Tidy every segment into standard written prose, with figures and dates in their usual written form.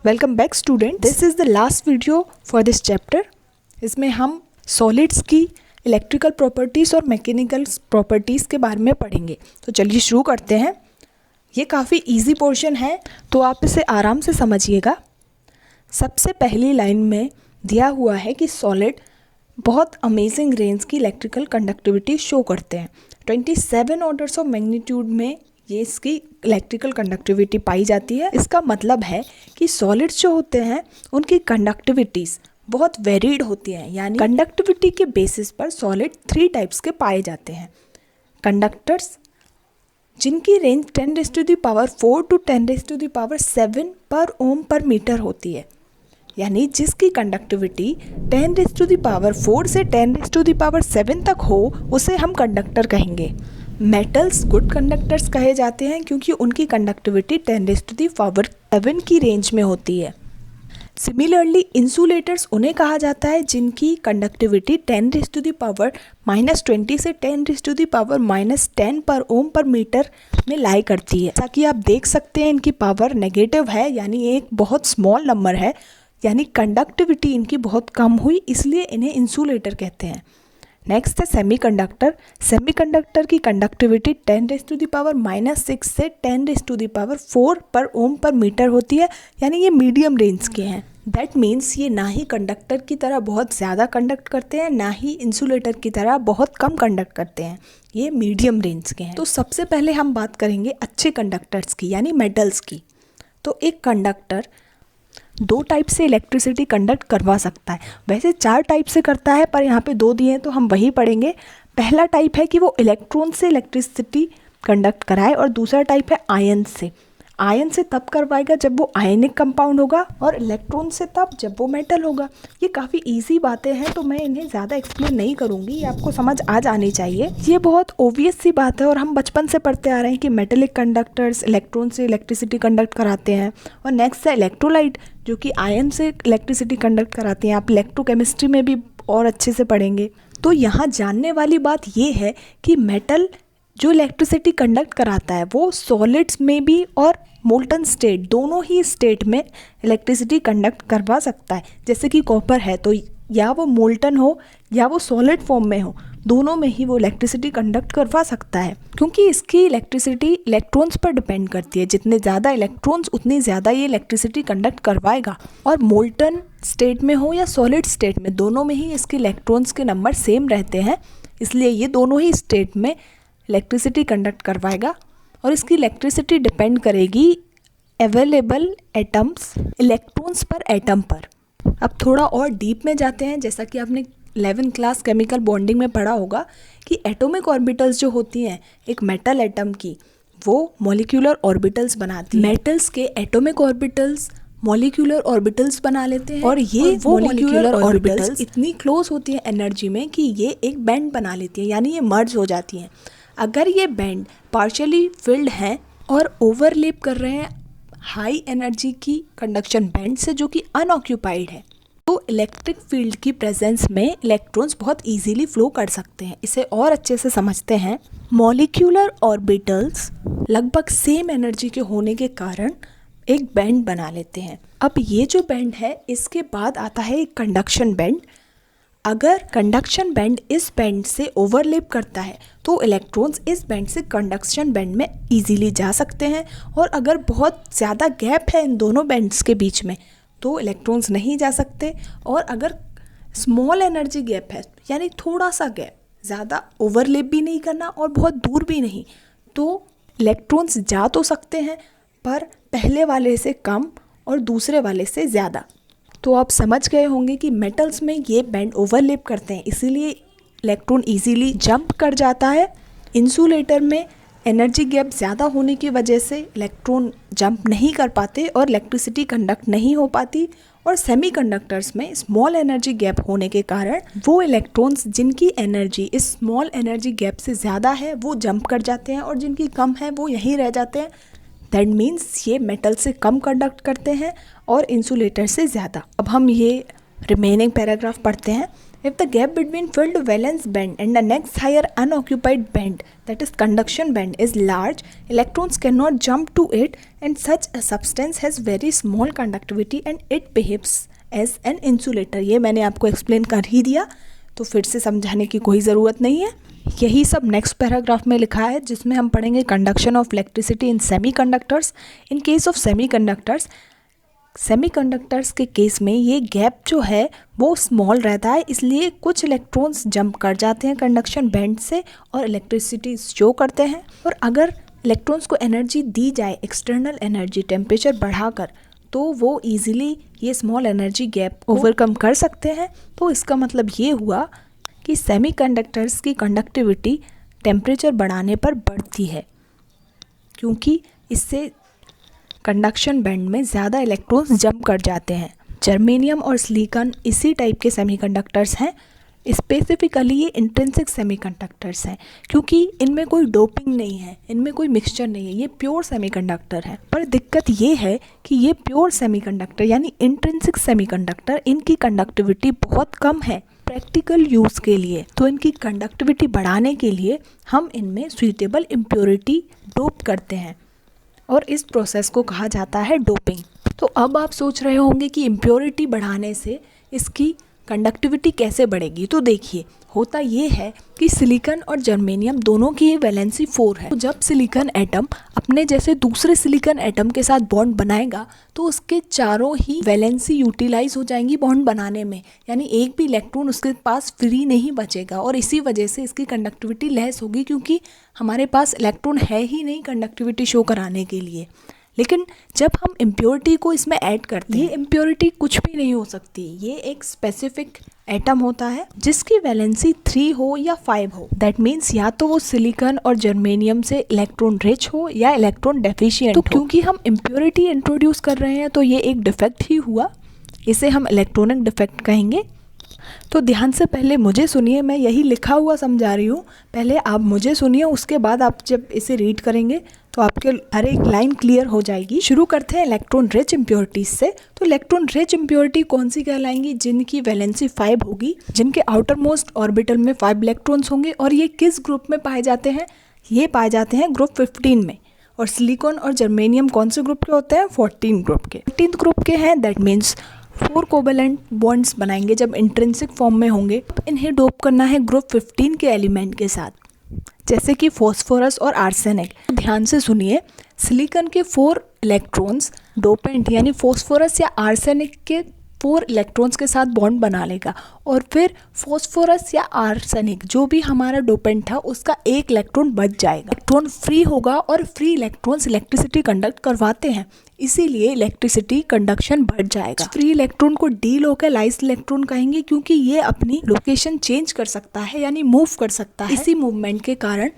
Welcome back student, this is the last video for this chapter. इसमें हम solids की electrical properties और mechanical properties के बारे में पढ़ेंगे। तो चलिए शुरू करते हैं। ये काफ़ी इजी पोर्शन है तो आप इसे आराम से समझिएगा। सबसे पहली लाइन में दिया हुआ है कि सॉलिड बहुत अमेजिंग रेंज की इलेक्ट्रिकल कंडक्टिविटी शो करते हैं। 27 ऑर्डर्स ऑफ मैग्नीट्यूड में ये इसकी इलेक्ट्रिकल कंडक्टिविटी पाई जाती है। इसका मतलब है कि सॉलिड्स जो होते हैं उनकी कंडक्टिविटीज़ बहुत वेरीड होती हैं, यानी कंडक्टिविटी के बेसिस पर सॉलिड 3 टाइप्स के पाए जाते हैं। कंडक्टर्स जिनकी रेंज 10⁴ टू 10⁻⁷ पर ओम पर मीटर होती है, यानी जिसकी कंडक्टिविटी 10⁴ से 10⁻⁷ तक हो उसे हम कंडक्टर कहेंगे। मेटल्स गुड कंडक्टर्स कहे जाते हैं क्योंकि उनकी कंडक्टिविटी 10⁻⁷ की रेंज में होती है। सिमिलरली इंसुलेटर्स उन्हें कहा जाता है जिनकी कंडक्टिविटी 10⁻⁻20 से 10⁻⁻10 पर ओम पर मीटर में लाई करती है। जैसा कि आप देख सकते हैं इनकी पावर नेगेटिव है, यानी एक बहुत स्मॉल नंबर है, यानी कंडक्टिविटी इनकी बहुत कम हुई, इसलिए इन्हें इंसुलेटर कहते हैं। नेक्स्ट है सेमीकंडक्टर। सेमीकंडक्टर की कंडक्टिविटी 10⁻⁻6 से 10⁻⁴ पर ओम पर मीटर होती है, यानी ये मीडियम रेंज के हैं। दैट मीन्स ये ना ही कंडक्टर की तरह बहुत ज़्यादा कंडक्ट करते हैं, ना ही इंसुलेटर की तरह बहुत कम कंडक्ट करते हैं। ये मीडियम रेंज के हैं। तो सबसे पहले हम बात करेंगे अच्छे कंडक्टर्स की, यानी मेटल्स की। तो एक कंडक्टर 2 टाइप से इलेक्ट्रिसिटी कंडक्ट करवा सकता है। वैसे 4 टाइप से करता है, पर यहाँ पे 2 दिए हैं तो हम वही पढ़ेंगे। पहला टाइप है कि वो इलेक्ट्रॉन से इलेक्ट्रिसिटी कंडक्ट कराए, और दूसरा टाइप है आयन से। आयन से तब करवाएगा जब वो आयनिक कंपाउंड होगा, और इलेक्ट्रॉन से तब जब वो मेटल होगा। ये काफ़ी इजी बातें हैं तो मैं इन्हें ज़्यादा एक्सप्लेन नहीं करूँगी, ये आपको समझ आ जानी चाहिए। ये बहुत ओबियस सी बात है और हम बचपन से पढ़ते आ रहे हैं कि मेटेलिक कंडक्टर्स इलेक्ट्रॉन से इलेक्ट्रिसिटी कंडक्ट कराते हैं। और नेक्स्ट है इलेक्ट्रोलाइट, जो कि आयन से इलेक्ट्रिसिटी कंडक्ट कराते हैं। आप इलेक्ट्रोकेमिस्ट्री में भी और अच्छे से पढ़ेंगे। तो यहाँ जानने वाली बात ये है कि मेटल जो इलेक्ट्रिसिटी कंडक्ट कराता है वो सॉलिड्स में भी और मोल्टन स्टेट, दोनों ही स्टेट में इलेक्ट्रिसिटी कंडक्ट करवा सकता है। जैसे कि कॉपर है तो या वो मोल्टन हो या वो सॉलिड फॉर्म में हो, दोनों में ही वो इलेक्ट्रिसिटी कंडक्ट करवा सकता है, क्योंकि इसकी इलेक्ट्रिसिटी इलेक्ट्रॉन्स पर डिपेंड करती है। जितने ज़्यादा इलेक्ट्रॉन्स उतनी ज़्यादा ये इलेक्ट्रिसिटी कंडक्ट करवाएगा। और मोल्टन स्टेट में हो या सॉलिड स्टेट में, दोनों में ही इसके इलेक्ट्रॉन्स के नंबर सेम रहते हैं, इसलिए ये दोनों ही स्टेट में इलेक्ट्रिसिटी कंडक्ट करवाएगा। और इसकी इलेक्ट्रिसिटी डिपेंड करेगी अवेलेबल एटम्स इलेक्ट्रॉन्स पर एटम पर। अब थोड़ा और डीप में जाते हैं। जैसा कि आपने 11th क्लास केमिकल बॉन्डिंग में पढ़ा होगा कि एटॉमिक ऑर्बिटल्स जो होती हैं एक मेटल एटम की, वो मॉलिक्यूलर ऑर्बिटल्स बनाती हैं। मेटल्स के एटॉमिक ऑर्बिटल्स मॉलिक्यूलर ऑर्बिटल्स बना लेते हैं, और ये वो मॉलिक्यूलर ऑर्बिटल्स इतनी क्लोज होती हैं एनर्जी में कि ये एक बैंड बना लेती हैं, यानी ये मर्ज हो जाती हैं। अगर ये बैंड पार्शियली फिल्ड हैं और ओवरलैप कर रहे हैं हाई एनर्जी की कंडक्शन बैंड से जो कि अनऑक्यूपाइड है, तो इलेक्ट्रिक फील्ड की प्रेजेंस में इलेक्ट्रॉन्स बहुत इजीली फ्लो कर सकते हैं। इसे और अच्छे से समझते हैं। मॉलिक्यूलर ऑर्बिटल्स लगभग सेम एनर्जी के होने के कारण एक बैंड बना लेते हैं। अब ये जो बैंड है इसके बाद आता है एक कंडक्शन बैंड। अगर कंडक्शन बैंड इस बैंड से ओवरलैप करता है तो इलेक्ट्रॉन्स इस बैंड से कंडक्शन बैंड में इजीली जा सकते हैं, और अगर बहुत ज़्यादा गैप है इन दोनों बैंड्स के बीच में तो इलेक्ट्रॉन्स नहीं जा सकते। और अगर स्मॉल एनर्जी गैप है, यानी थोड़ा सा गैप, ज़्यादा ओवरलैप भी नहीं करना और बहुत दूर भी नहीं, तो इलेक्ट्रॉन्स जा तो सकते हैं पर पहले वाले से कम और दूसरे वाले से ज़्यादा। तो आप समझ गए होंगे कि मेटल्स में ये बैंड ओवरलैप करते हैं, इसीलिए इलेक्ट्रॉन इजीली जंप कर जाता है। इंसुलेटर में एनर्जी गैप ज़्यादा होने की वजह से इलेक्ट्रॉन जंप नहीं कर पाते और इलेक्ट्रिसिटी कंडक्ट नहीं हो पाती। और सेमीकंडक्टर्स में स्मॉल एनर्जी गैप होने के कारण वो इलेक्ट्रॉन्स जिनकी एनर्जी इस स्मॉल एनर्जी गैप से ज़्यादा है वो जंप कर जाते हैं, और जिनकी कम है वो यहीं रह जाते हैं। दैट मीन्स ये मेटल से कम कंडक्ट करते हैं और इंसुलेटर से ज़्यादा। अब हम ये रिमेनिंग पैराग्राफ पढ़ते हैं। If the gap between filled valence band and the next higher unoccupied band, that is conduction band, is large, electrons cannot jump to it, and such a substance has very small conductivity and it behaves as an insulator. ये मैंने आपको explain कर ही दिया, तो फिर से समझाने की कोई ज़रूरत नहीं है. यही सब नेक्स्ट पैराग्राफ में लिखा है, जिसमें हम पढ़ेंगे conduction of electricity in semiconductors. In case of semiconductors के केस में ये गैप जो है वो स्मॉल रहता है, इसलिए कुछ इलेक्ट्रॉन्स जंप कर जाते हैं कंडक्शन बैंड से और इलेक्ट्रिसिटी शो करते हैं. और अगर इलेक्ट्रॉन्स को एनर्जी दी जाए, एक्सटर्नल एनर्जी टेम्परेचर बढ़ाकर, तो वो इजीली ये स्मॉल एनर्जी गैप ओवरकम कर सकते हैं. तो इसका मतलब ये हुआ कि सेमीकंडक्टर्स की कंडक्टिविटी टेम्परेचर बढ़ाने पर बढ़ती है, क्योंकि इससे कंडक्शन बैंड में ज़्यादा इलेक्ट्रॉन्स जंप कर जाते हैं. जर्मेनियम और सिलिकॉन इसी टाइप के सेमीकंडक्टर्स हैं. स्पेसिफिकली ये इंट्रिंसिक सेमीकंडक्टर्स हैं, क्योंकि इनमें कोई डोपिंग नहीं है, इनमें कोई मिक्सचर नहीं है, ये प्योर सेमीकंडक्टर है. पर दिक्कत ये है कि ये प्योर सेमीकंडक्टर यानी इंट्रिंसिक सेमीकंडक्टर, इनकी कंडक्टिविटी बहुत कम है प्रैक्टिकल यूज़ के लिए. तो इनकी कंडक्टिविटी बढ़ाने के लिए हम इनमें सुइटेबल इम्प्योरिटी डोप करते हैं और इस प्रोसेस को कहा जाता है डोपिंग. तो अब आप सोच रहे होंगे कि इम्प्योरिटी बढ़ाने से इसकी कंडक्टिविटी कैसे बढ़ेगी. तो देखिए, होता ये है कि सिलिकॉन और जर्मेनियम दोनों की वैलेंसी 4 है. तो जब सिलिकॉन एटम अपने जैसे दूसरे सिलिकॉन एटम के साथ बॉन्ड बनाएगा, तो उसके चारों ही वैलेंसी यूटिलाइज हो जाएंगी बॉन्ड बनाने में, यानी एक भी इलेक्ट्रॉन उसके पास फ्री नहीं बचेगा. और इसी वजह से इसकी कंडक्टिविटी लेस होगी, क्योंकि हमारे पास इलेक्ट्रॉन है ही नहीं कंडक्टिविटी शो कराने के लिए. लेकिन जब हम इम्प्योरिटी को इसमें ऐड करते हैं, ये इम्प्योरिटी कुछ भी नहीं हो सकती. ये एक स्पेसिफिक एटम होता है जिसकी वैलेंसी 3 हो या 5 हो. दैट मीन्स या तो वो सिलिकॉन और जर्मेनियम से इलेक्ट्रॉन रिच हो या इलेक्ट्रॉन डेफिशिएंट हो. तो क्योंकि हम इम्प्योरिटी इंट्रोड्यूस कर रहे हैं, तो ये एक डिफेक्ट ही हुआ. इसे हम इलेक्ट्रॉनिक डिफेक्ट कहेंगे. तो ध्यान से पहले मुझे सुनिए, मैं यही लिखा हुआ समझा रही हूँ. पहले आप मुझे सुनिए, उसके बाद आप जब इसे रीड करेंगे तो आपके हर एक लाइन क्लियर हो जाएगी. शुरू करते हैं इलेक्ट्रॉन रिच इम्प्योरिटीज से. तो इलेक्ट्रॉन रिच इम्प्योरिटी कौन सी कहलाएंगी? जिनकी वैलेंसी 5 होगी, जिनके आउटर मोस्ट ऑर्बिटल में 5 इलेक्ट्रॉन्स होंगे. और ये किस ग्रुप में पाए जाते हैं? ये पाए जाते हैं ग्रुप 15 में. और सिलिकॉन और जर्मेनियम कौन से ग्रुप के होते हैं? 14 ग्रुप के. 14 ग्रुप के हैं. दैट मीन्स 4 कोवेलेंट बॉन्ड्स बनाएंगे जब इंट्रिंसिक फॉर्म में होंगे. इन्हें डोप करना है ग्रुप 15 के एलिमेंट के साथ, जैसे कि फॉस्फोरस और आर्सेनिक. ध्यान से सुनिए, सिलिकॉन के 4 इलेक्ट्रॉन्स डोपेंट यानी फॉस्फोरस या आर्सेनिक के 4 इलेक्ट्रॉन्स के साथ बॉन्ड बना लेगा, और फिर फॉस्फोरस या आर्सेनिक जो भी हमारा डोपेंट था उसका 1 इलेक्ट्रॉन बच जाएगा. इलेक्ट्रॉन फ्री होगा, और फ्री इलेक्ट्रॉन्स इलेक्ट्रिसिटी कंडक्ट करवाते हैं, इसीलिए इलेक्ट्रिसिटी कंडक्शन बढ़ जाएगा. फ्री इलेक्ट्रॉन को डीलोकलाइज्ड इलेक्ट्रॉन कहेंगे, क्योंकि ये अपनी लोकेशन चेंज कर सकता है यानी मूव कर सकता है. इसी मूवमेंट के कारण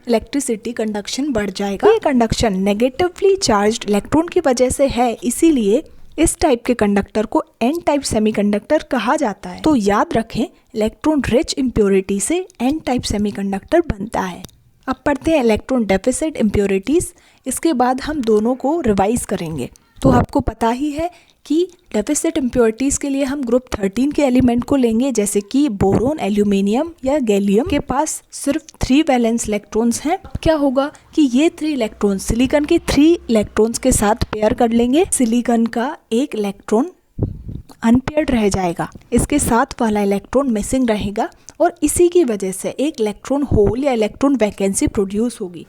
इलेक्ट्रिसिटी कंडक्शन बढ़ जाएगा. ये कंडक्शन नेगेटिवली चार्ज्ड इलेक्ट्रॉन की वजह से है, इसीलिए इस टाइप के कंडक्टर को एन टाइप सेमीकंडक्टर कहा जाता है. तो याद रखें, इलेक्ट्रॉन रिच इम्प्योरिटी से एन टाइप सेमीकंडक्टर बनता है. अब पढ़ते हैं इलेक्ट्रॉन डेफिसिट इम्प्योरिटीज़. इसके बाद हम दोनों को रिवाइज करेंगे. तो आपको पता ही है कि डेफिसिट इम्प्योरिटीज़ के लिए हम ग्रुप 13 के एलिमेंट को लेंगे, जैसे कि बोरोन, एल्यूमिनियम या गैलियम के पास सिर्फ 3 वैलेंस इलेक्ट्रॉन्स हैं. क्या होगा कि ये 3 इलेक्ट्रॉन्स सिलिकॉन के 3 इलेक्ट्रॉन्स के साथ पेयर कर लेंगे. सिलिकॉन का 1 इलेक्ट्रॉन अनपेयर्ड रह जाएगा, इसके साथ वाला इलेक्ट्रॉन मिसिंग रहेगा, और इसी की वजह से एक इलेक्ट्रॉन होल या इलेक्ट्रॉन वैकेंसी प्रोड्यूस होगी.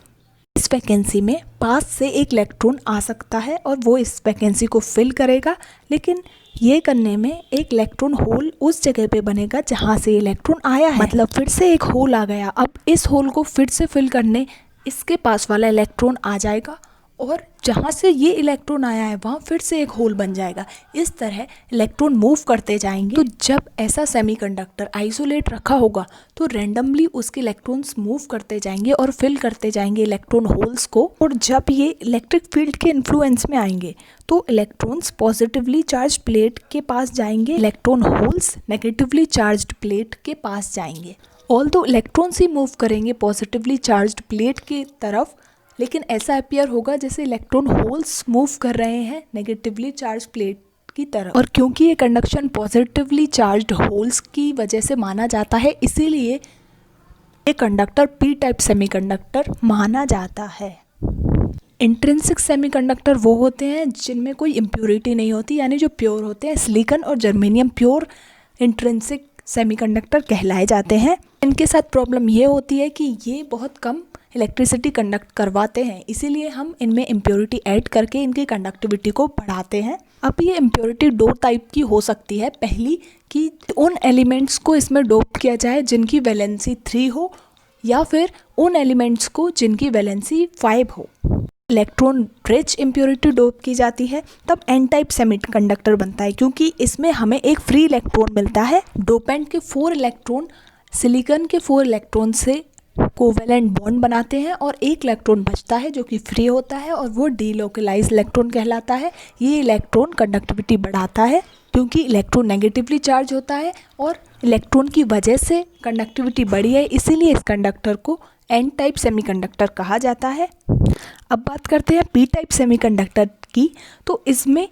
इस वैकेंसी में पास से एक इलेक्ट्रॉन आ सकता है और वो इस वैकेंसी को फिल करेगा, लेकिन ये करने में एक इलेक्ट्रॉन होल उस जगह पे बनेगा जहाँ से इलेक्ट्रॉन आया है. मतलब फिर से एक होल आ गया. अब इस होल को फिर से फिल करने इसके पास वाला इलेक्ट्रॉन आ जाएगा, और जहाँ से ये इलेक्ट्रॉन आया है वहाँ फिर से एक होल बन जाएगा. इस तरह इलेक्ट्रॉन मूव करते जाएंगे. तो जब ऐसा सेमीकंडक्टर आइसोलेट रखा होगा, तो रैंडमली उसके इलेक्ट्रॉन्स मूव करते जाएंगे और फिल करते जाएंगे इलेक्ट्रॉन होल्स को. और जब ये इलेक्ट्रिक फील्ड के इन्फ्लुएंस में आएंगे, तो इलेक्ट्रॉन्स पॉजिटिवली चार्ज प्लेट के पास जाएंगे, electron holes negatively charged plate के पास जाएंगे. ऑल्दो इलेक्ट्रॉन्स ही मूव करेंगे पॉजिटिवली चार्ज्ड प्लेट की तरफ, लेकिन ऐसा अपीयर होगा जैसे इलेक्ट्रॉन होल्स मूव कर रहे हैं नेगेटिवली चार्ज प्लेट की तरह। और क्योंकि ये कंडक्शन पॉजिटिवली चार्ज्ड होल्स की वजह से माना जाता है, इसीलिए ये कंडक्टर पी टाइप सेमीकंडक्टर माना जाता है। इंट्रिंसिक सेमीकंडक्टर वो होते हैं जिनमें कोई इम्प्योरिटी नहीं होती, यानी जो प्योर होते हैं। सिलिकॉन और जर्मेनियम प्योर इंट्रिंसिक सेमीकंडक्टर कहलाए जाते हैं। इनके साथ प्रॉब्लम ये होती है कि ये बहुत कम इलेक्ट्रिसिटी कंडक्ट करवाते हैं, इसीलिए हम इनमें इम्प्योरिटी ऐड करके इनकी कंडक्टिविटी को बढ़ाते हैं। अब ये इम्प्योरिटी दो टाइप की हो सकती है। पहली कि उन एलिमेंट्स को इसमें डोप किया जाए जिनकी वैलेंसी 3 हो, या फिर उन एलिमेंट्स को जिनकी वैलेंसी 5 हो। इलेक्ट्रॉन रिच इम्प्योरिटी डोप की जाती है, तब एन टाइप सेमीकंडक्टर बनता है, क्योंकि इसमें हमें एक फ्री इलेक्ट्रॉन मिलता है। डोपेंट के 4 इलेक्ट्रॉन सिलिकॉन के 4 इलेक्ट्रॉन से कोवेलेंट बॉन्ड बनाते हैं और एक इलेक्ट्रॉन बचता है जो कि फ्री होता है और वो डीलोकलाइज इलेक्ट्रॉन कहलाता है। ये इलेक्ट्रॉन कंडक्टिविटी बढ़ाता है क्योंकि इलेक्ट्रॉन नेगेटिवली चार्ज होता है और इलेक्ट्रॉन की वजह से कंडक्टिविटी बढ़ी है, इसीलिए इस कंडक्टर को एन टाइप सेमीकंडक्टर कहा जाता है। अब बात करते हैं पी टाइप सेमीकंडक्टर की। तो इसमें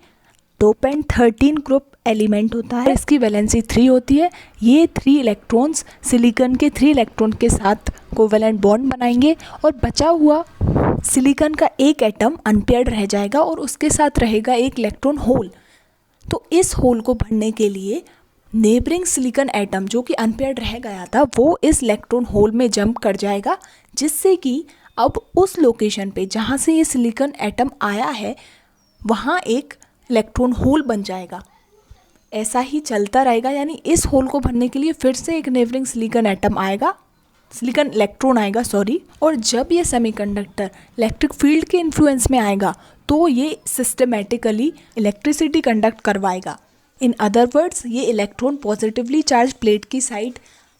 डोपेंट 13 ग्रुप एलिमेंट होता है, इसकी वैलेंसी 3 होती है। ये 3 इलेक्ट्रॉन्स सिलिकॉन के 3 इलेक्ट्रॉन के साथ कोवेलेंट बॉन्ड बनाएंगे और बचा हुआ सिलिकॉन का एक एटम अनपेयर्ड रह जाएगा और उसके साथ रहेगा एक इलेक्ट्रॉन होल। तो इस होल को भरने के लिए नेबरिंग सिलिकॉन एटम जो कि अनपेयर्ड रह गया था, वो इस इलेक्ट्रॉन होल में जंप कर जाएगा, जिससे कि अब उस लोकेशन पे जहाँ से ये सिलिकॉन एटम आया है वहाँ एक इलेक्ट्रॉन होल बन जाएगा। ऐसा ही चलता रहेगा, यानी इस होल को भरने के लिए फिर से एक नेबरिंग सिलिकॉन एटम आएगा, सिलिकॉन इलेक्ट्रॉन आएगा सॉरी। और जब ये सेमीकंडक्टर इलेक्ट्रिक फील्ड के इन्फ्लुएंस में आएगा तो ये सिस्टमेटिकली इलेक्ट्रिसिटी कंडक्ट करवाएगा। इन अदर वर्ड्स, ये इलेक्ट्रॉन पॉजिटिवली चार्ज प्लेट की साइड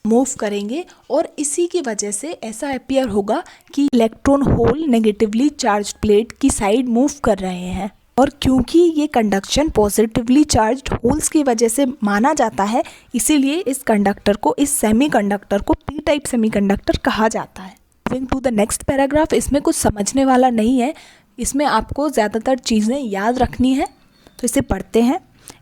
मूव करेंगे और इसी की वजह से ऐसा अपीयर होगा कि electron hole negatively charge plate की साइड मूव कर रहे हैं। और क्योंकि ये कंडक्शन पॉजिटिवली चार्ज्ड होल्स की वजह से माना जाता है, इसीलिए इस कंडक्टर को, इस सेमीकंडक्टर को पी टाइप सेमीकंडक्टर कहा जाता है। Moving to the next paragraph, इसमें कुछ समझने वाला नहीं है, इसमें आपको ज़्यादातर चीज़ें याद रखनी है, तो इसे पढ़ते हैं।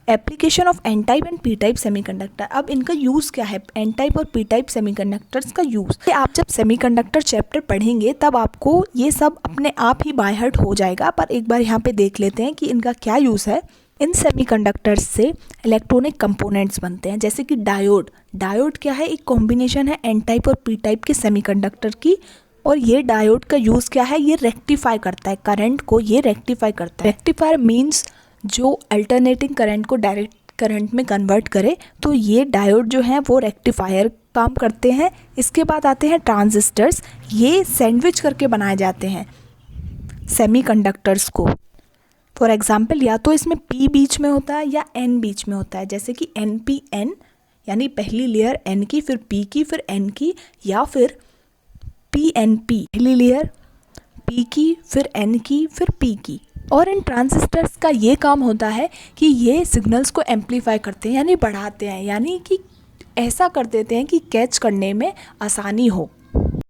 Application of N type and P type semiconductor. अब इनका यूज़ क्या है, एन टाइप और पी टाइप सेमीकंडक्टर्स का यूज़। आप जब सेमीकंडक्टर चैप्टर पढ़ेंगे तब आपको ये सब अपने आप ही बाय हार्ट हो जाएगा, पर एक बार यहाँ पे देख लेते हैं कि इनका क्या यूज़ है। इन सेमीकंडक्टर्स से इलेक्ट्रॉनिक कंपोनेंट्स बनते हैं, जैसे कि डायोड। डायोड क्या है, एक कॉम्बिनेशन है एन टाइप और पी टाइप के सेमीकंडक्टर की। और ये डायोड का यूज़ क्या है, ये रेक्टिफाई करता है करंट को, ये रेक्टिफाई करता है। रेक्टिफायर मीन्स जो अल्टरनेटिंग करंट को डायरेक्ट करंट में कन्वर्ट करे, तो ये डायोड जो हैं वो रेक्टिफायर काम करते हैं। इसके बाद आते हैं ट्रांजिस्टर्स। ये सैंडविच करके बनाए जाते हैं सेमीकंडक्टर्स को। फॉर एग्जांपल, या तो इसमें पी बीच में होता है या एन बीच में होता है, जैसे कि एन पी एन, यानी पहली लेयर एन की, फिर पी की, फिर एन की, या फिर पी एन पी, पहली लेयर पी की, फिर एन की, फिर पी की। और इन ट्रांजिस्टर्स का ये काम होता है कि ये सिग्नल्स को एम्पलीफाई करते हैं, यानी बढ़ाते हैं, यानी कि ऐसा कर देते हैं कि कैच करने में आसानी हो।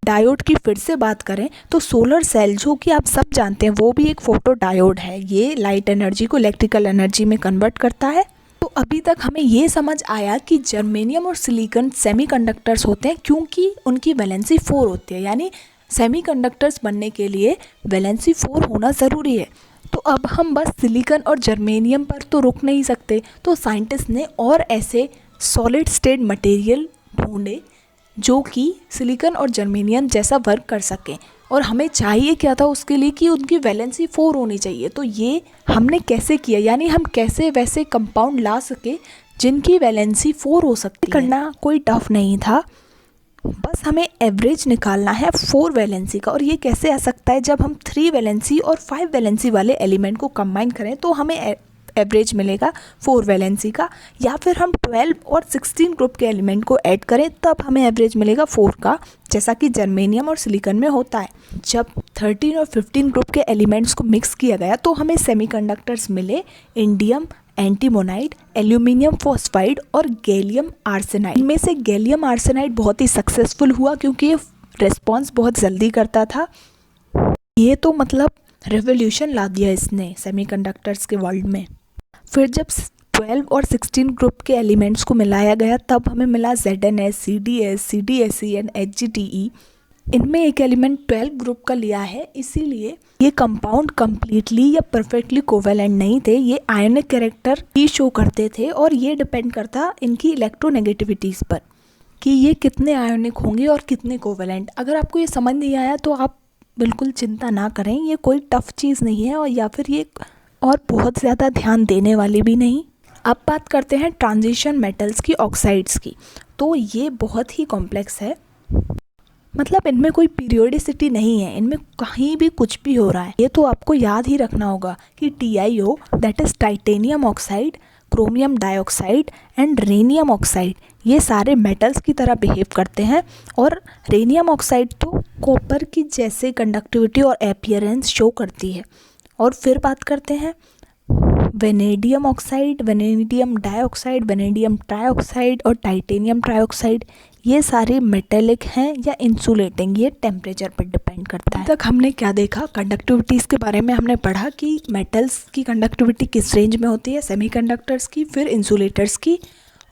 डायोड की फिर से बात करें तो सोलर सेल, जो कि आप सब जानते हैं, वो भी एक फोटो डायोड है। ये लाइट एनर्जी को इलेक्ट्रिकल एनर्जी में कन्वर्ट करता है। तो अभी तक हमें ये समझ आया कि जर्मेनियम और सिलिकॉन सेमीकंडक्टर्स होते हैं क्योंकि उनकी वैलेंसी 4 होती है, यानी सेमीकंडक्टर्स बनने के लिए वैलेंसी 4 होना ज़रूरी है। तो अब हम बस सिलिकॉन और जर्मेनियम पर तो रुक नहीं सकते, तो साइंटिस्ट ने और ऐसे सॉलिड स्टेट मटेरियल ढूंढे जो कि सिलिकॉन और जर्मेनियम जैसा वर्क कर सकें। और हमें चाहिए क्या था उसके लिए कि उनकी वैलेंसी 4 होनी चाहिए। तो ये हमने कैसे किया, यानी हम कैसे वैसे कंपाउंड ला सके जिनकी वैलेंसी 4 हो सकती है। करना कोई टफ नहीं था, बस हमें एवरेज निकालना है 4 वैलेंसी का। और ये कैसे आ सकता है, जब हम 3 वैलेंसी और 5 वैलेंसी वाले एलिमेंट को कंबाइन करें तो हमें एवरेज मिलेगा 4 वैलेंसी का, या फिर हम 12 और 16 ग्रुप के एलिमेंट को ऐड करें तब हमें एवरेज मिलेगा 4 का, जैसा कि जर्मेनियम और सिलिकॉन में होता है। जब 13 और 15 ग्रुप के एलिमेंट्स को मिक्स किया गया तो हमें सेमीकंडक्टर्स मिले, इंडियम, एंटीमोनाइड, एल्यूमिनियम फॉस्फाइड और गैलियम आर्सेनाइड। इनमें से गैलियम आर्सेनाइड बहुत ही सक्सेसफुल हुआ क्योंकि ये रिस्पॉन्स बहुत जल्दी करता था। ये तो मतलब रेवोल्यूशन ला दिया इसने सेमीकंडक्टर्स के वर्ल्ड में। फिर जब 12 और 16 ग्रुप के एलिमेंट्स को मिलाया गया तब हमें मिला ZnS, CdS, CdSe and HgTe। इनमें एक एलिमेंट 12 ग्रुप का लिया है, इसीलिए ये कंपाउंड कम्प्लीटली या परफेक्टली कोवेलेंट नहीं थे, ये आयनिक कैरेक्टर ही शो करते थे और ये डिपेंड करता इनकी इलेक्ट्रोनेगेटिविटीज़ पर कि ये कितने आयोनिक होंगे और कितने कोवेलेंट। अगर आपको ये समझ नहीं आया तो आप बिल्कुल चिंता ना करें, ये कोई टफ चीज़ नहीं है और या फिर ये और बहुत ज़्यादा ध्यान देने वाली भी नहीं। अब बात करते हैं ट्रांजिशन मेटल्स की, ऑक्साइड्स की। तो ये बहुत ही कॉम्प्लेक्स है, मतलब इनमें कोई पीरियोडिसिटी नहीं है, इनमें कहीं भी कुछ भी हो रहा है। ये तो आपको याद ही रखना होगा कि TiO that is titanium oxide, chromium dioxide and rhenium oxide ये सारे मेटल्स की तरह बिहेव करते हैं और रेनियम ऑक्साइड तो कॉपर की जैसे कंडक्टिविटी और अपीयरेंस शो करती है। और फिर बात करते हैं vanadium oxide, vanadium dioxide, vanadium trioxide और टाइटेनियम ट्राइऑक्साइड ये सारे मेटेलिक हैं या इंसुलेटिंग, ये टेम्परेचर पर डिपेंड करता है। तक हमने क्या देखा, कंडक्टिविटीज़ के बारे में हमने पढ़ा कि मेटल्स की कंडक्टिविटी किस रेंज में होती है, सेमीकंडक्टर्स की, फिर इंसुलेटर्स की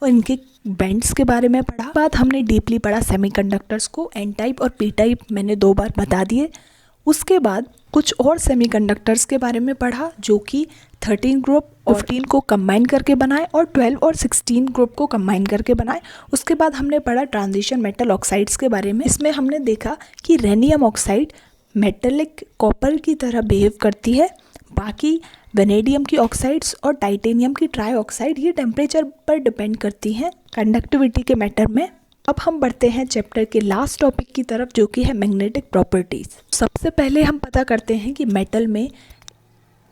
और इनके बैंड्स के बारे में पढ़ा। बाद हमने डीपली पढ़ा सेमीकंडक्टर्स को, एन टाइप और पी टाइप मैंने 2 बार बता दिए। उसके बाद कुछ और सेमीकंडक्टर्स के बारे में पढ़ा जो कि 13 ग्रुप और 15 को कंबाइन करके बनाए और 12 और 16 ग्रुप को कंबाइन करके बनाए। उसके बाद हमने पढ़ा ट्रांजिशन मेटल ऑक्साइड्स के बारे में। इसमें हमने देखा कि रेनियम ऑक्साइड मेटेलिक कॉपर की तरह बिहेव करती है, बाकी वेनेडियम की ऑक्साइड्स और टाइटेनियम की ट्राई ऑक्साइड ये टेम्परेचर पर डिपेंड करती हैं कंडक्टिविटी के मैटर में। अब हम बढ़ते हैं चैप्टर के लास्ट टॉपिक की तरफ जो कि है मैग्नेटिक प्रॉपर्टीज़। सबसे पहले हम पता करते हैं कि मेटल में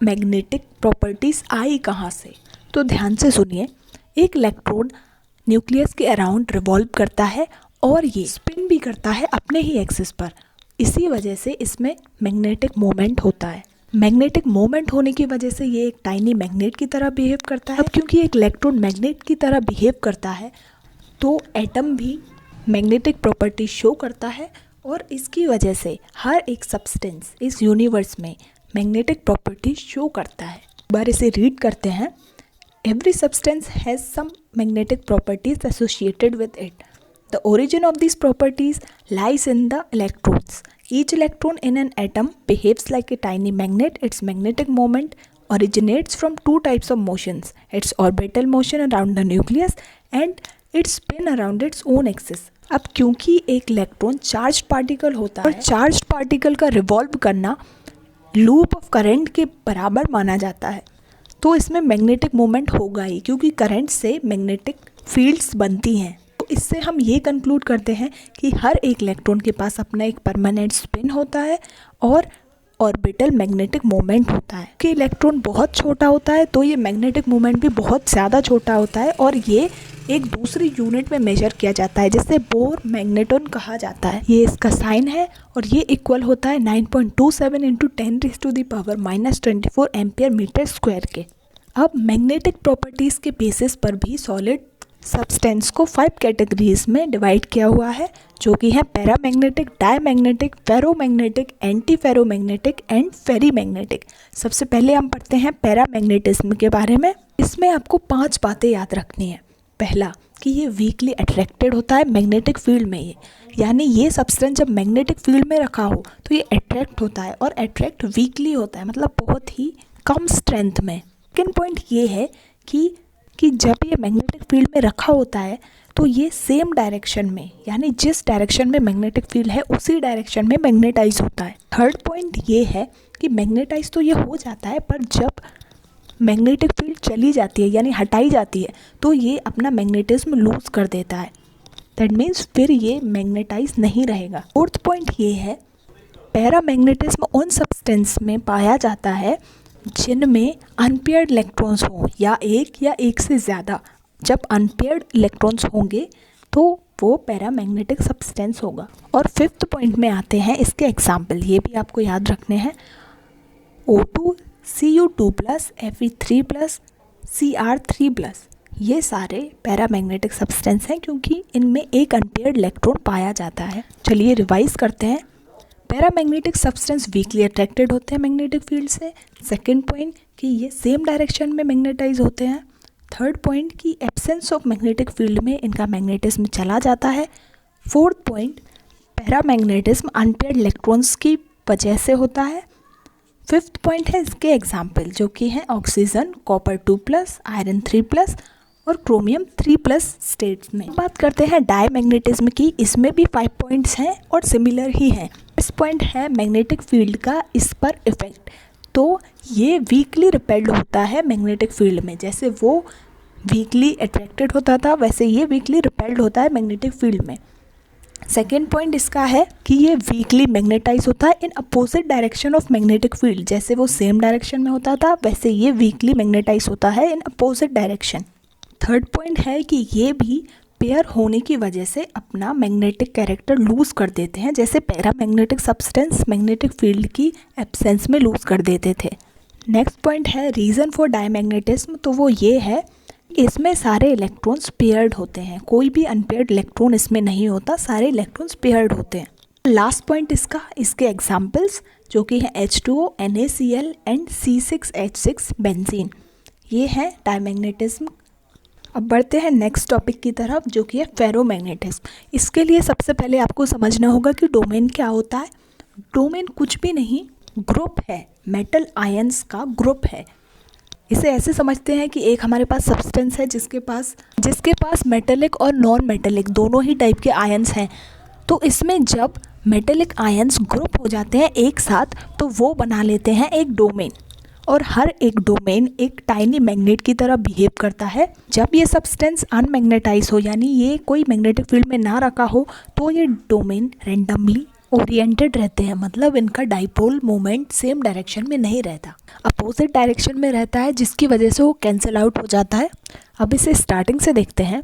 मैग्नेटिक प्रॉपर्टीज़ आई कहाँ से। तो ध्यान से सुनिए, एक इलेक्ट्रॉन न्यूक्लियस के अराउंड रिवॉल्व करता है और ये स्पिन भी करता है अपने ही एक्सिस पर, इसी वजह से इसमें मैग्नेटिक मोमेंट होता है। मैग्नेटिक मोमेंट होने की वजह से ये एक टाइनी मैग्नेट की तरह बिहेव करता है। अब क्योंकि एक इलेक्ट्रॉन मैग्नेट की तरह बिहेव करता है तो एटम भी मैग्नेटिक प्रॉपर्टी शो करता है और इसकी वजह से हर एक सब्सटेंस इस यूनिवर्स में मैग्नेटिक प्रॉपर्टी शो करता है। एक बार इसे रीड करते हैं। Every substance has some magnetic properties associated with it. The origin of this properties lies in the electrons. Each electron in an atom behaves like a tiny magnet. Its magnetic moment originates from 2 types of motions: its orbital motion around the nucleus and its spin around its own axis. अब क्योंकि एक electron charge particle होता है और charge particle का revolve करना loop of current के बराबर माना जाता है, तो इसमें मैग्नेटिक मोमेंट होगा ही, क्योंकि करंट से मैग्नेटिक फील्ड्स बनती हैं। इससे हम ये कंक्लूड करते हैं कि हर एक इलेक्ट्रॉन के पास अपना एक परमानेंट स्पिन होता है और ऑर्बिटल मैग्नेटिक मोमेंट होता है। कि इलेक्ट्रॉन बहुत छोटा होता है तो ये मैग्नेटिक मोमेंट भी बहुत ज़्यादा छोटा होता है और ये एक दूसरी यूनिट में मेजर किया जाता है जिसे बोर मैग्नेटॉन कहा जाता है। ये इसका साइन है और ये इक्वल होता है 9.27 इंटू 10⁻⁻24 एम्पियर मीटर स्क्वायर के। अब मैग्नेटिक प्रॉपर्टीज़ के बेसिस पर भी सॉलिड सब्सटेंस को 5 कैटेगरीज में डिवाइड किया हुआ है, जो कि है paramagnetic, diamagnetic, ferromagnetic, antiferromagnetic and ferrimagnetic. सबसे पहले हम पढ़ते हैं पैरामैग्नेटिज्म के बारे में। इसमें आपको 5 बातें याद रखनी है। पहला कि ये वीकली अट्रैक्टेड होता है मैग्नेटिक फील्ड में, यानी ये सब्सटेंस जब मैग्नेटिक फील्ड में रखा हो तो ये अट्रैक्ट होता है और अट्रैक्ट वीकली होता है, मतलब बहुत ही कम स्ट्रेंथ में। सेकेंड पॉइंट ये है कि जब ये मैग्नेटिक फील्ड में रखा होता है तो ये सेम डायरेक्शन में, यानी जिस डायरेक्शन में मैग्नेटिक फील्ड है उसी डायरेक्शन में मैग्नेटाइज होता है। थर्ड पॉइंट ये है कि मैग्नेटाइज तो ये हो जाता है, पर जब मैग्नेटिक फील्ड चली जाती है यानी हटाई जाती है तो ये अपना मैग्नेटिज्म लूज कर देता है। दैट मीन्स फिर ये मैग्नेटाइज नहीं रहेगा। फोर्थ पॉइंट ये है पैरामैग्नेटिज्म उन सब्सटेंस में पाया जाता है जिनमें अनपेयर्ड इलेक्ट्रॉन्स हों या एक से ज़्यादा। जब अनपेयर्ड इलेक्ट्रॉन्स होंगे तो वो पैरामैग्नेटिक सब्सटेंस होगा। और फिफ्थ पॉइंट में आते हैं इसके एग्जाम्पल, ये भी आपको याद रखने हैं। O2, Cu2+, Fe3+, Cr3+, ये सारे पैरामैग्नेटिक सब्सटेंस हैं क्योंकि इनमें एक अनपेयर्ड इलेक्ट्रॉन पाया जाता है। चलिए रिवाइज करते हैं। पैरामैग्नेटिक सब्सटेंस वीकली अट्रैक्टेड होते हैं मैग्नेटिक फील्ड से। सेकंड पॉइंट कि ये सेम डायरेक्शन में मैग्नेटाइज होते हैं। थर्ड पॉइंट की एब्सेंस ऑफ मैग्नेटिक फील्ड में इनका मैग्नेटिज्म चला जाता है। Fourth point paramagnetism unpaired electrons की वजह से होता है। फिफ्थ पॉइंट है इसके एग्जाम्पल जो कि हैं ऑक्सीजन, कॉपर 2+, आयरन 3+ और क्रोमियम 3+ स्टेट्स में। बात करते हैं डायमैग्नेटिज्म की, इसमें भी 5 पॉइंट्स हैं और सिमिलर ही हैं। इस पॉइंट है मैग्नेटिक फील्ड का इस पर इफेक्ट, तो ये वीकली रिपेल्ड होता है मैग्नेटिक फील्ड में। जैसे वो वीकली अट्रैक्टेड होता था वैसे ये वीकली रिपेल्ड होता है मैग्नेटिक फील्ड में। सेकेंड पॉइंट इसका है कि ये वीकली मैग्नेटाइज होता है in opposite direction of magnetic field. जैसे वो सेम डायरेक्शन में होता था वैसे ये वीकली मैग्नेटाइज होता है in opposite direction. Third point है कि ये भी पेयर होने की वजह से अपना मैग्नेटिक कैरेक्टर लूज़ कर देते हैं, जैसे पैरामैग्नेटिक सब्सटेंस मैग्नेटिक फील्ड की एब्सेंस में लूज़ कर देते थे। नेक्स्ट पॉइंट है रीज़न फॉर डायमैग्नेटिज्म, तो वो ये है इसमें सारे इलेक्ट्रॉन्स पेयर्ड होते हैं, कोई भी अनपेयर्ड इलेक्ट्रॉन इसमें नहीं होता, सारे इलेक्ट्रॉन्स पेयर्ड होते हैं। लास्ट पॉइंट इसके एग्जाम्पल्स जो कि हैं H2O, NaCl and C6H6 benzene, ये है डायमैग्नेटिज्म। अब बढ़ते हैं नेक्स्ट टॉपिक की तरफ जो कि है फेरोमैग्नेटिज्म। इसके लिए सबसे पहले आपको समझना होगा कि डोमेन क्या होता है। डोमेन कुछ भी नहीं, ग्रुप है, मेटल आयंस का ग्रुप है। इसे ऐसे समझते हैं कि एक हमारे पास सब्सटेंस है जिसके पास मेटेलिक और नॉन मेटेलिक दोनों ही टाइप के आयंस हैं। तो इसमें जब मेटेलिक आयंस ग्रुप हो जाते हैं एक साथ तो वो बना लेते हैं एक डोमेन, और हर एक डोमेन एक टाइनी मैग्नेट की तरह बिहेव करता है। जब ये सब्सटेंस अनमैग्नेटाइज हो यानी ये कोई मैग्नेटिक फील्ड में ना रखा हो तो ये डोमेन रेंडमली ओरिएंटेड रहते हैं, मतलब इनका डाइपोल मोमेंट सेम डायरेक्शन में नहीं रहता, अपोजिट डायरेक्शन में रहता है, जिसकी वजह से वो कैंसिल आउट हो जाता है। अब इसे स्टार्टिंग से देखते हैं।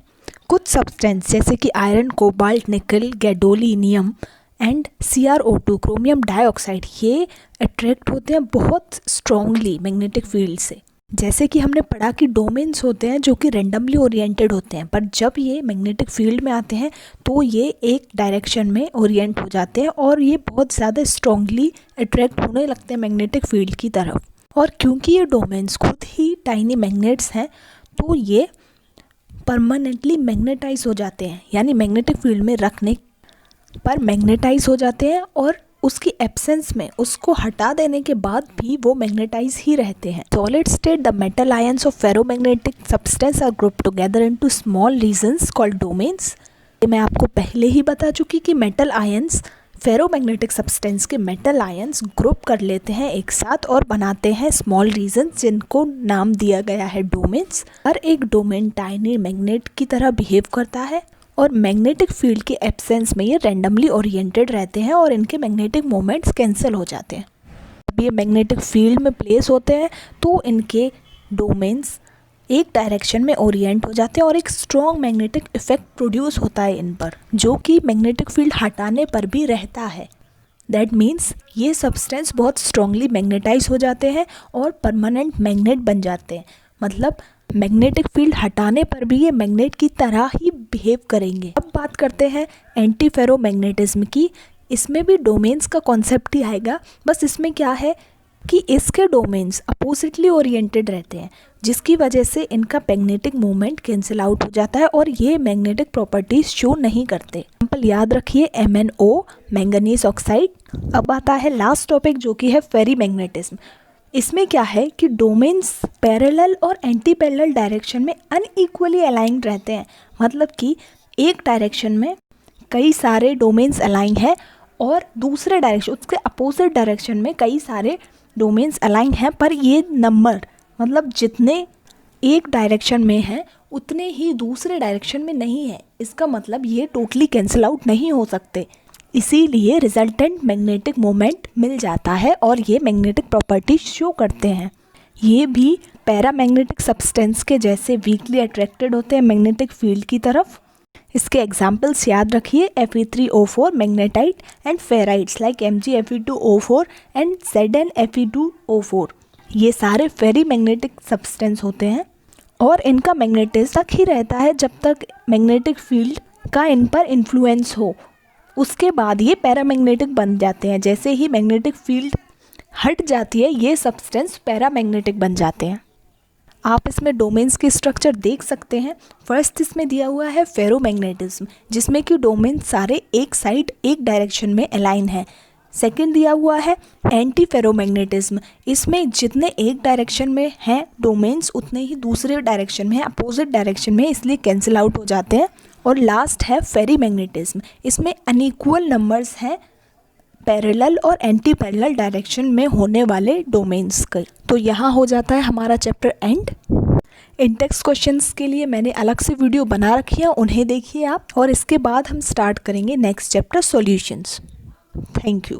कुछ सब्सटेंस जैसे कि आयरन, कोबाल्ट, निकल, gadolinium and CrO2 chromium dioxide ये अट्रैक्ट होते हैं बहुत स्ट्रॉन्गली मैग्नेटिक फील्ड से। जैसे कि हमने पढ़ा कि डोमेन्स होते हैं जो कि रेंडमली ओरिएंटेड होते हैं, पर जब ये मैग्नेटिक फील्ड में आते हैं तो ये एक डायरेक्शन में ओरिएंट हो जाते हैं और ये बहुत ज़्यादा स्ट्रॉन्गली अट्रैक्ट होने लगते हैं मैग्नेटिक फील्ड की तरफ। और क्योंकि ये डोमेन्स खुद ही टाइनी मैग्नेट्स हैं तो ये परमानेंटली मैग्नेटाइज हो जाते हैं, यानी मैग्नेटिक फील्ड में रखने पर मैग्नेटाइज हो जाते हैं और उसकी एब्सेंस में उसको हटा देने के बाद भी वो मैग्नेटाइज ही रहते हैं। Solid state the metal ions of ferromagnetic substance are group together into small regions called domains. मैं आपको पहले ही बता चुकी कि मेटल आयंस फेरोमैग्नेटिक सब्सटेंस के मेटल आयंस ग्रुप कर लेते हैं एक साथ और बनाते हैं स्मॉल रीजन्स जिनको नाम दिया गया है डोमेन्स। हर एक डोमेन टाइनी मैग्नेट की तरह बिहेव करता है और मैग्नेटिक फील्ड के एब्सेंस में ये रेंडमली ओरिएंटेड रहते हैं और इनके मैग्नेटिक मोमेंट्स कैंसिल हो जाते हैं। जब ये मैग्नेटिक फील्ड में प्लेस होते हैं तो इनके डोमेन्स एक डायरेक्शन में ओरिएंट हो जाते हैं और एक स्ट्रॉन्ग मैग्नेटिक इफेक्ट प्रोड्यूस होता है इन पर, जो कि मैग्नेटिक फील्ड हटाने पर भी रहता है। दैट मीन्स ये सब्सटेंस बहुत स्ट्रॉन्गली मैग्नेटाइज हो जाते हैं और परमानेंट मैग्नेट बन जाते हैं, मतलब मैग्नेटिक फील्ड हटाने पर भी ये मैग्नेट की तरह ही बिहेव करेंगे। अब बात करते हैं एंटी फेरोमैग्नेटिज्म की। इसमें भी डोमेन्स का कॉन्सेप्ट ही आएगा, बस इसमें क्या है कि इसके डोमेन्स अपोजिटली ओरिएंटेड रहते हैं जिसकी वजह से इनका मैग्नेटिक मोमेंट कैंसिल आउट हो जाता है और ये मैग्नेटिक प्रॉपर्टीज शो नहीं करते। एग्जाम्पल याद रखिए MnO मैंगनीज ऑक्साइड। अब आता है लास्ट टॉपिक जो कि है फेरीमैग्नेटिज्म। इसमें क्या है कि डोमेन्स पैरेलल और एंटी पैरेलल डायरेक्शन में अनइक्वली अलाइंड रहते हैं, मतलब कि एक डायरेक्शन में कई सारे डोमेन्स अलाइन है और दूसरे डायरेक्शन उसके अपोजिट डायरेक्शन में कई सारे डोमेन्स अलाइन हैं, पर ये नंबर मतलब जितने एक डायरेक्शन में हैं उतने ही दूसरे डायरेक्शन में नहीं है। इसका मतलब ये टोटली कैंसिल आउट नहीं हो सकते, इसीलिए रिजल्टेंट मैग्नेटिक मोमेंट मिल जाता है और ये मैग्नेटिक प्रॉपर्टी शो करते हैं। ये भी पैरामैग्नेटिक सब्सटेंस के जैसे वीकली अट्रैक्टेड होते हैं मैग्नेटिक फील्ड की तरफ। इसके एग्जाम्पल्स याद रखिए Fe3O4 magnetite and ferrites like MgFe2O4 and ZnFe2O4। ये सारे फेरीमैग्नेटिक सब्सटेंस होते हैं और इनका मैग्नेटिज्म तक ही रहता है जब तक मैग्नेटिक फील्ड का इन पर इन्फ्लुएंस हो, उसके बाद ये पैरामैग्नेटिक बन जाते हैं। जैसे ही मैग्नेटिक फील्ड हट जाती है ये सब्सटेंस पैरामैग्नेटिक बन जाते हैं। आप इसमें डोमेन्स के स्ट्रक्चर देख सकते हैं। फर्स्ट इसमें दिया हुआ है फेरोमैग्नेटिज्म, जिसमें कि डोमेन सारे एक साइड एक डायरेक्शन में अलाइन है। सेकंड दिया हुआ है एंटी फेरोमैग्नेटिज्म, इसमें जितने एक डायरेक्शन में हैं डोमेन्स उतने ही दूसरे डायरेक्शन में हैं, अपोजिट डायरेक्शन में, इसलिए कैंसिल आउट हो जाते हैं। और लास्ट है फेरीमैग्नेटिज्म, इसमें अनइक्वल नंबर्स हैं पैरेलल और एंटी पैरेलल डायरेक्शन में होने वाले डोमेन्स का। तो यहाँ हो जाता है हमारा chapter and. In text questions के लिए मैंने अलग से वीडियो बना रखी है, उन्हें देखिए आप, और इसके बाद हम स्टार्ट करेंगे next chapter solutions. Thank you.